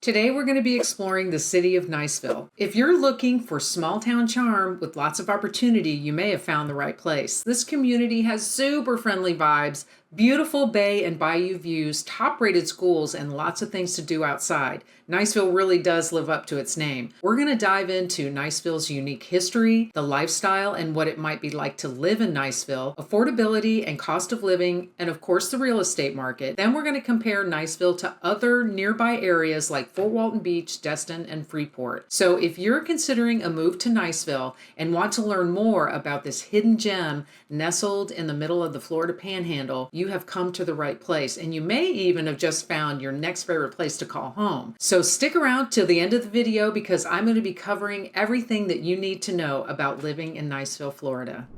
Today we're going to be exploring the city of Niceville. If you're looking for small town charm with lots of opportunity, you may have found the right place. This community has super friendly vibes, beautiful bay and bayou views, top-rated schools, and lots of things to do outside. Niceville really does live up to its name. We're going to dive into Niceville's unique history, the lifestyle, and what it might be like to live in Niceville, affordability and cost of living, and of course the real estate market. Then we're going to compare Niceville to other nearby areas like Fort Walton Beach, Destin, and Freeport. So if you're considering a move to Niceville and want to learn more about this hidden gem nestled in the middle of the Florida Panhandle, you have come to the right place, and you may even have just found your next favorite place to call home. So stick around till the end of the video because I'm going to be covering everything that you need to know about living in Niceville, Florida.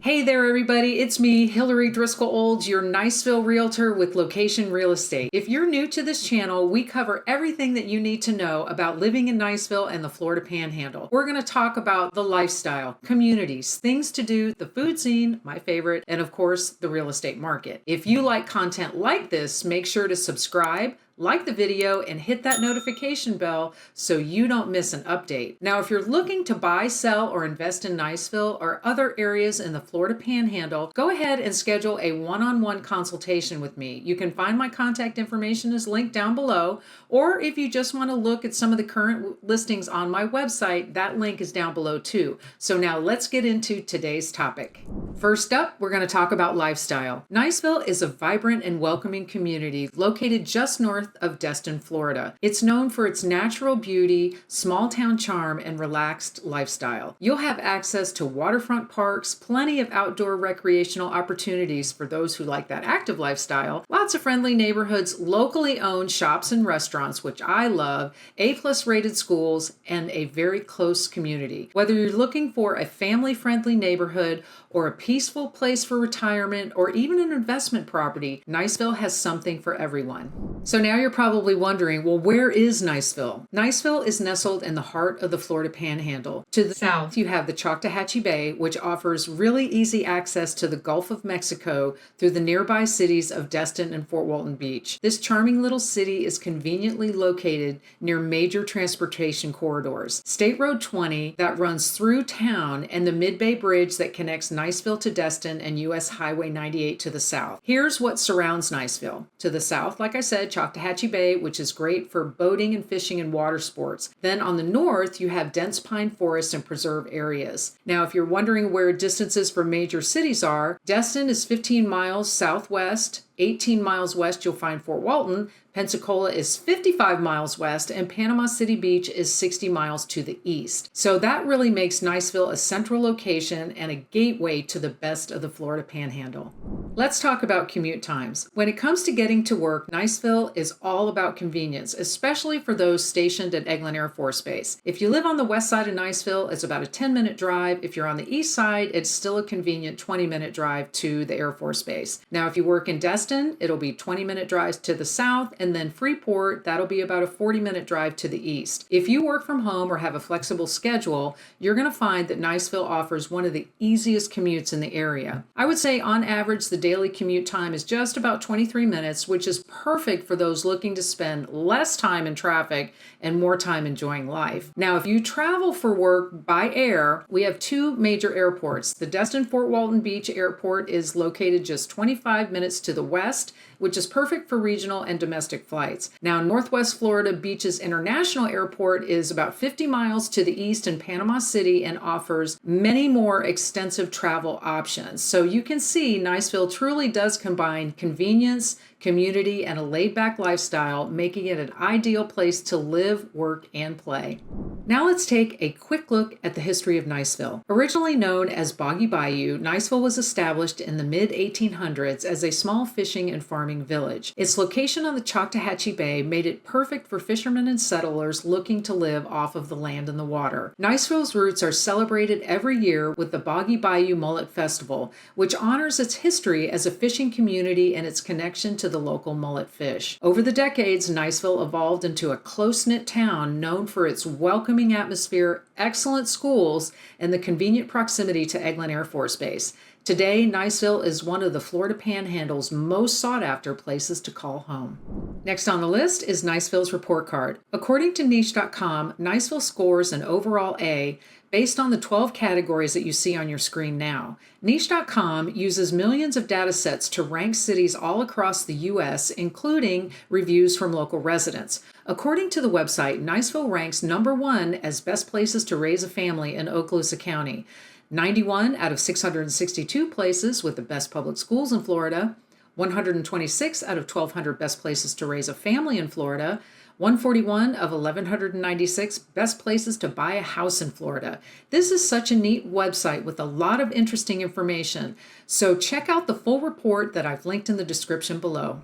Hey there everybody, it's me, Hillary Driscoll-Olds, your Niceville realtor with Location Real Estate. If you're new to this channel, we cover everything that you need to know about living in Niceville and the Florida Panhandle. We're going to talk about the lifestyle, communities, things to do, the food scene, my favorite, and of course, the real estate market. If you like content like this, make sure to subscribe, like the video, and hit that notification bell so you don't miss an update. Now, if you're looking to buy, sell, or invest in Niceville or other areas in the Florida Panhandle, go ahead and schedule a one-on-one consultation with me. You can find my contact information is linked down below, or if you just want to look at some of the current listings on my website, that link is down below too. So now let's get into today's topic. First up, we're going to talk about lifestyle. Niceville is a vibrant and welcoming community located just north of Destin, Florida. It's known for its natural beauty, small town charm, and relaxed lifestyle. You'll have access to waterfront parks, plenty of outdoor recreational opportunities for those who like that active lifestyle, lots of friendly neighborhoods, locally owned shops and restaurants, which I love, A+ rated schools, and a very close community. Whether you're looking for a family-friendly neighborhood or a peaceful place for retirement or even an investment property, Niceville has something for everyone. So now you're probably wondering, well, where is Niceville? Niceville is nestled in the heart of the Florida Panhandle. To the south, you have the Choctawhatchee Bay, which offers really easy access to the Gulf of Mexico through the nearby cities of Destin and Fort Walton Beach. This charming little city is conveniently located near major transportation corridors. State Road 20 that runs through town and the Mid-Bay Bridge that connects Niceville to Destin and US Highway 98 to the south. Here's what surrounds Niceville. To the south, like I said, Choctawhatchee Bay, which is great for boating and fishing and water sports. Then on the north, you have dense pine forests and preserve areas. Now, if you're wondering where distances from major cities are, Destin is 15 miles southwest, 18 miles west, you'll find Fort Walton. Pensacola is 55 miles west, and Panama City Beach is 60 miles to the east. So that really makes Niceville a central location and a gateway to the best of the Florida Panhandle. Let's talk about commute times. When it comes to getting to work, Niceville is all about convenience, especially for those stationed at Eglin Air Force Base. If you live on the west side of Niceville, it's about a 10-minute drive. If you're on the east side, it's still a convenient 20-minute drive to the Air Force Base. Now, if you work in Destin, it'll be 20-minute drives to the south, and then Freeport, that'll be about a 40-minute drive to the east. If you work from home or have a flexible schedule, you're going to find that Niceville offers one of the easiest commutes in the area. I would say on average, the daily commute time is just about 23 minutes, which is perfect for those looking to spend less time in traffic and more time enjoying life. Now, if you travel for work by air, we have two major airports. The Destin Fort Walton Beach Airport is located just 25 minutes to the west, which is perfect for regional and domestic flights. Now, Northwest Florida Beaches International Airport is about 50 miles to the east in Panama City and offers many more extensive travel options. So you can see Niceville truly does combine convenience, community, and a laid-back lifestyle, making it an ideal place to live, work, and play. Now let's take a quick look at the history of Niceville. Originally known as Boggy Bayou, Niceville was established in the mid-1800s as a small fishing and farming village. Its location on the Choctawhatchee Bay made it perfect for fishermen and settlers looking to live off of the land and the water. Niceville's roots are celebrated every year with the Boggy Bayou Mullet Festival, which honors its history as a fishing community and its connection to the local mullet fish. Over the decades, Niceville evolved into a close-knit town known for its welcoming atmosphere, excellent schools, and the convenient proximity to Eglin Air Force Base. Today, Niceville is one of the Florida Panhandle's most sought-after places to call home. Next on the list is Niceville's report card. According to niche.com, Niceville scores an overall A based on the 12 categories that you see on your screen now. Niche.com uses millions of data sets to rank cities all across the U.S., including reviews from local residents. According to the website, Niceville ranks number 1 as best places to raise a family in Okaloosa County. 91 out of 662 places with the best public schools in Florida, 126 out of 1,200 best places to raise a family in Florida, 141 of 1,196 best places to buy a house in Florida. This is such a neat website with a lot of interesting information. So check out the full report that I've linked in the description below.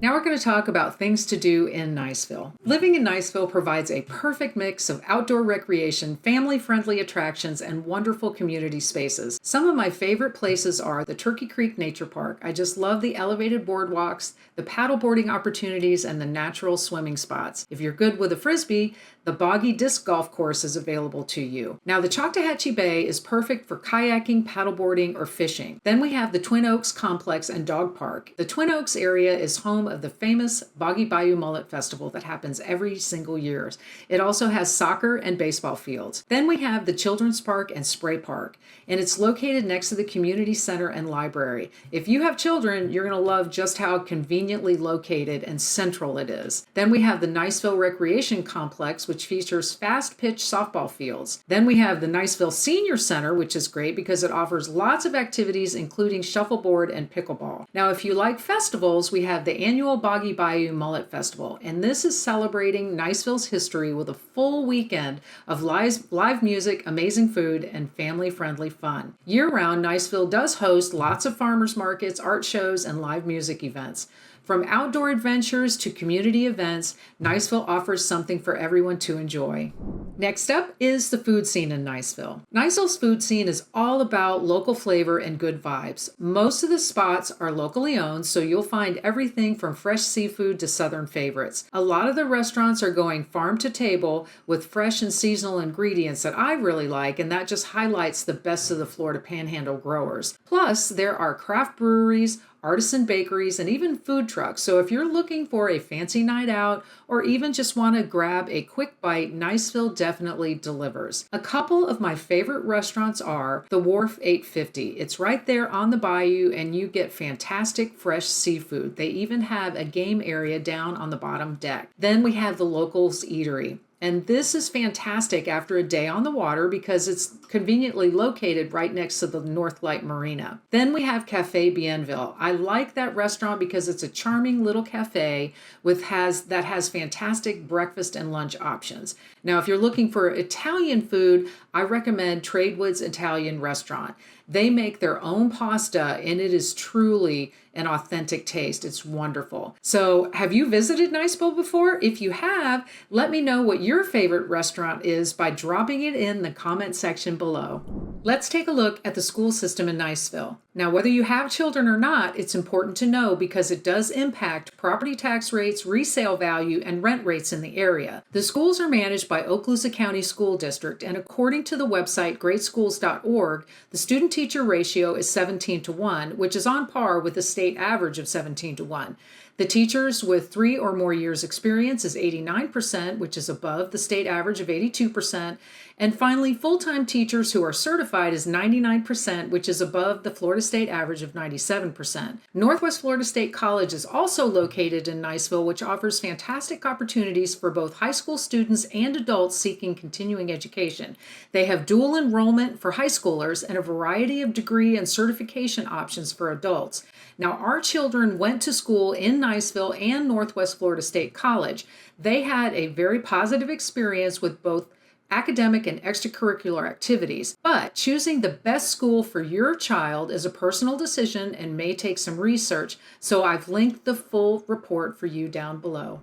Now we're going to talk about things to do in Niceville. Living in Niceville provides a perfect mix of outdoor recreation, family-friendly attractions, and wonderful community spaces. Some of my favorite places are the Turkey Creek Nature Park. I just love the elevated boardwalks, the paddleboarding opportunities, and the natural swimming spots. If you're good with a frisbee, the Boggy Disc Golf Course is available to you. Now, the Choctawhatchee Bay is perfect for kayaking, paddleboarding, or fishing. Then we have the Twin Oaks Complex and Dog Park. The Twin Oaks area is home of the famous Boggy Bayou Mullet Festival that happens every single year. It also has soccer and baseball fields. Then we have the Children's Park and Spray Park, and it's located next to the community center and library. If you have children, you're going to love just how conveniently located and central it is. Then we have the Niceville Recreation Complex, which features fast-pitch softball fields. Then we have the Niceville Senior Center, which is great because it offers lots of activities, including shuffleboard and pickleball. Now, if you like festivals, we have the annual Boggy Bayou Mullet Festival, and this is celebrating Niceville's history with a full weekend of live music, amazing food, and family-friendly fun. Year-round, Niceville does host lots of farmers markets, art shows, and live music events. From outdoor adventures to community events, Niceville offers something for everyone to enjoy. Next up is the food scene in Niceville. Niceville's food scene is all about local flavor and good vibes. Most of the spots are locally owned, so you'll find everything from fresh seafood to southern favorites. A lot of the restaurants are going farm to table with fresh and seasonal ingredients that I really like, and that just highlights the best of the Florida Panhandle growers. Plus, there are craft breweries, artisan bakeries, and even food trucks. So if you're looking for a fancy night out or even just want to grab a quick bite, Niceville definitely delivers. A couple of my favorite restaurants are the Wharf 850. It's right there on the bayou and you get fantastic fresh seafood. They even have a game area down on the bottom deck. Then we have the Locals Eatery. And this is fantastic after a day on the water because it's conveniently located right next to the North Light Marina. Then we have Cafe Bienville. I like that restaurant because it's a charming little cafe that has fantastic breakfast and lunch options. Now, if you're looking for Italian food, I recommend Tradewood's Italian Restaurant. They make their own pasta and it is truly an authentic taste. It's wonderful. So have you visited Niceville before? If you have, let me know what your favorite restaurant is by dropping it in the comment section below. Let's take a look at the school system in Niceville. Now, whether you have children or not, it's important to know because it does impact property tax rates, resale value, and rent rates in the area. The schools are managed by Okaloosa County School District, and according to the website greatschools.org, the student-teacher ratio is 17:1, which is on par with the state average of 17:1. The teachers with 3 or more years experience is 89%, which is above the state average of 82%. And finally, full-time teachers who are certified is 99%, which is above the Florida state average of 97%. Northwest Florida State College is also located in Niceville, which offers fantastic opportunities for both high school students and adults seeking continuing education. They have dual enrollment for high schoolers and a variety of degree and certification options for adults. Now, our children went to school in Niceville and Northwest Florida State College. They had a very positive experience with both academic and extracurricular activities, but choosing the best school for your child is a personal decision and may take some research, so I've linked the full report for you down below.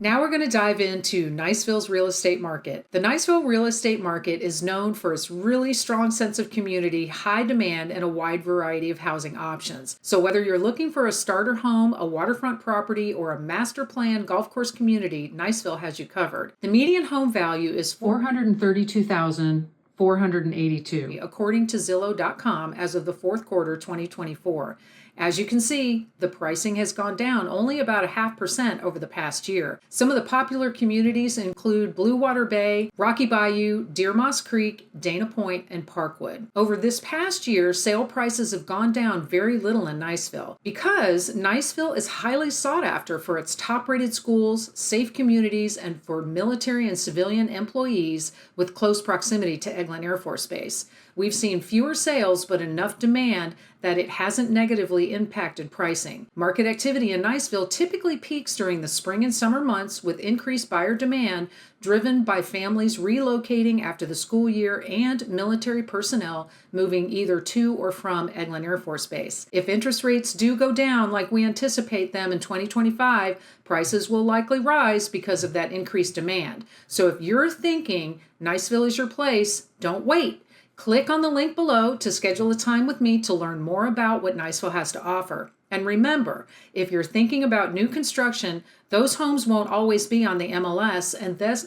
Now we're going to dive into Niceville's real estate market. The Niceville real estate market is known for its really strong sense of community, high demand, and a wide variety of housing options. So whether you're looking for a starter home, a waterfront property, or a master plan golf course community, Niceville has you covered. The median home value is $432,000 $482, according to Zillow.com as of the fourth quarter 2024. As you can see, the pricing has gone down only about 0.5% over the past year. Some of the popular communities include Blue Water Bay, Rocky Bayou, Deer Moss Creek, Dana Point, and Parkwood. Over this past year, sale prices have gone down very little in Niceville because Niceville is highly sought after for its top-rated schools, safe communities, and for military and civilian employees with close proximity to Eglin Air Force Base. We've seen fewer sales, but enough demand that it hasn't negatively impacted pricing. Market activity in Niceville typically peaks during the spring and summer months with increased buyer demand driven by families relocating after the school year and military personnel moving either to or from Eglin Air Force Base. If interest rates do go down like we anticipate them in 2025, prices will likely rise because of that increased demand. So if you're thinking Niceville is your place, don't wait. Click on the link below to schedule a time with me to learn more about what Niceville has to offer. And remember, if you're thinking about new construction, those homes won't always be on the MLS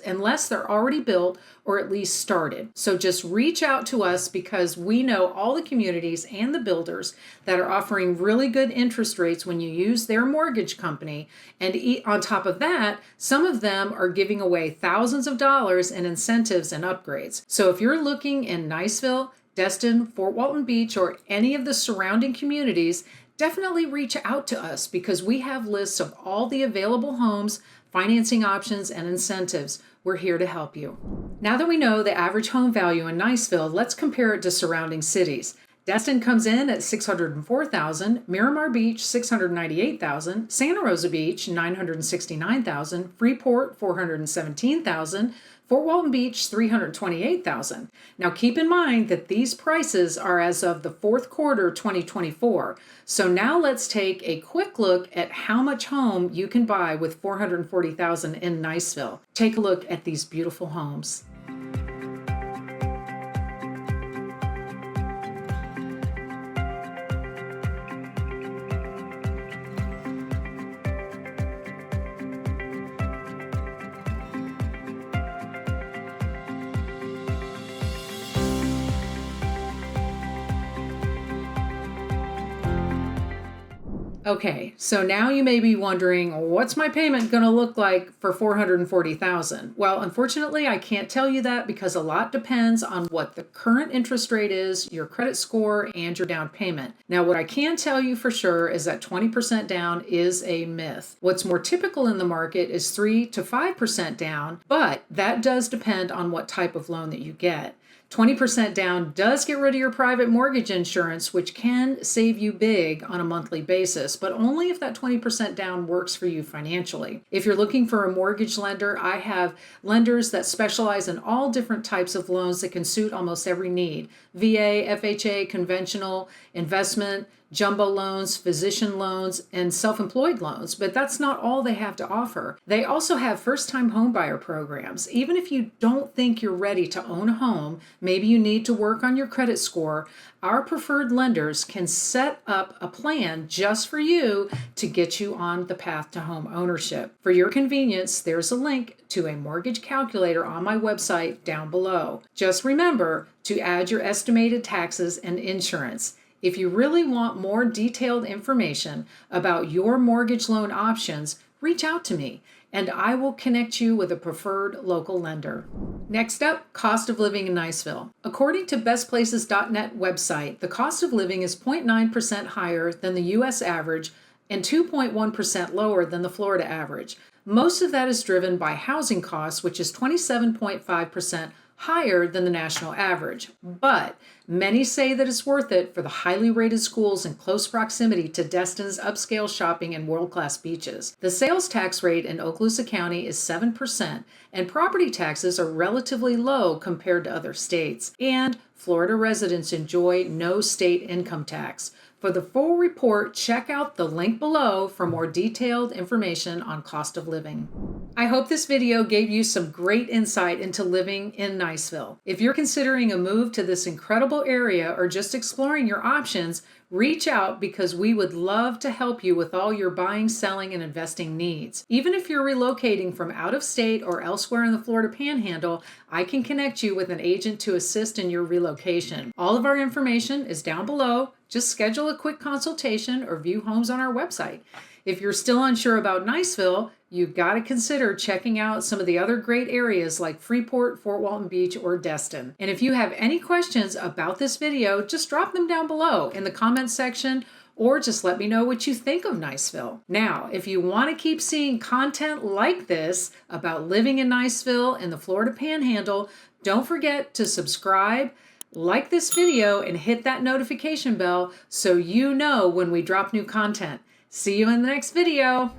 unless they're already built or at least started. So just reach out to us because we know all the communities and the builders that are offering really good interest rates when you use their mortgage company. And on top of that, some of them are giving away thousands of dollars in incentives and upgrades. So if you're looking in Niceville, Destin, Fort Walton Beach, or any of the surrounding communities, definitely reach out to us because we have lists of all the available homes, financing options, and incentives. We're here to help you. Now that we know the average home value in Niceville, let's compare it to surrounding cities. Destin comes in at $604,000, Miramar Beach $698,000, Santa Rosa Beach $969,000, Freeport $417,000, Fort Walton Beach $328,000. Now keep in mind that these prices are as of the fourth quarter 2024. So now let's take a quick look at how much home you can buy with $440,000 in Niceville. Take a look at these beautiful homes. Okay, so now you may be wondering, what's my payment going to look like for $440,000? Well, unfortunately, I can't tell you that because a lot depends on what the current interest rate is, your credit score, and your down payment. Now, what I can tell you for sure is that 20% down is a myth. What's more typical in the market is 3 to 5% down, but that does depend on what type of loan that you get. 20% down does get rid of your private mortgage insurance, which can save you big on a monthly basis, but only if that 20% down works for you financially. If you're looking for a mortgage lender, I have lenders that specialize in all different types of loans that can suit almost every need. VA, FHA, conventional, investment, jumbo loans, physician loans, and self-employed loans, but that's not all they have to offer. They also have first-time homebuyer programs. Even if you don't think you're ready to own a home, maybe you need to work on your credit score, our preferred lenders can set up a plan just for you to get you on the path to home ownership. For your convenience, there's a link to a mortgage calculator on my website down below. Just remember to add your estimated taxes and insurance. If you really want more detailed information about your mortgage loan options, reach out to me and I will connect you with a preferred local lender. Next up, cost of living in Niceville. According to bestplaces.net website, the cost of living is 0.9% higher than the U.S. average and 2.1% lower than the Florida average. Most of that is driven by housing costs, which is 27.5% higher than the national average, but many say that it's worth it for the highly rated schools in close proximity to Destin's upscale shopping and world-class beaches. The sales tax rate in Okaloosa County is 7%, and property taxes are relatively low compared to other states, and Florida residents enjoy no state income tax. For the full report, check out the link below for more detailed information on cost of living. I hope this video gave you some great insight into living in Niceville. If you're considering a move to this incredible affordable area or just exploring your options, reach out because we would love to help you with all your buying, selling, and investing needs. Even if you're relocating from out of state or elsewhere in the Florida Panhandle, I can connect you with an agent to assist in your relocation. All of our information is down below. Just schedule a quick consultation or view homes on our website. If you're still unsure about Niceville, you've got to consider checking out some of the other great areas like Freeport, Fort Walton Beach, or Destin. And if you have any questions about this video, just drop them down below in the comments section, or just let me know what you think of Niceville. Now, if you want to keep seeing content like this about living in Niceville and the Florida Panhandle, don't forget to subscribe, like this video, and hit that notification bell so you know when we drop new content. See you in the next video.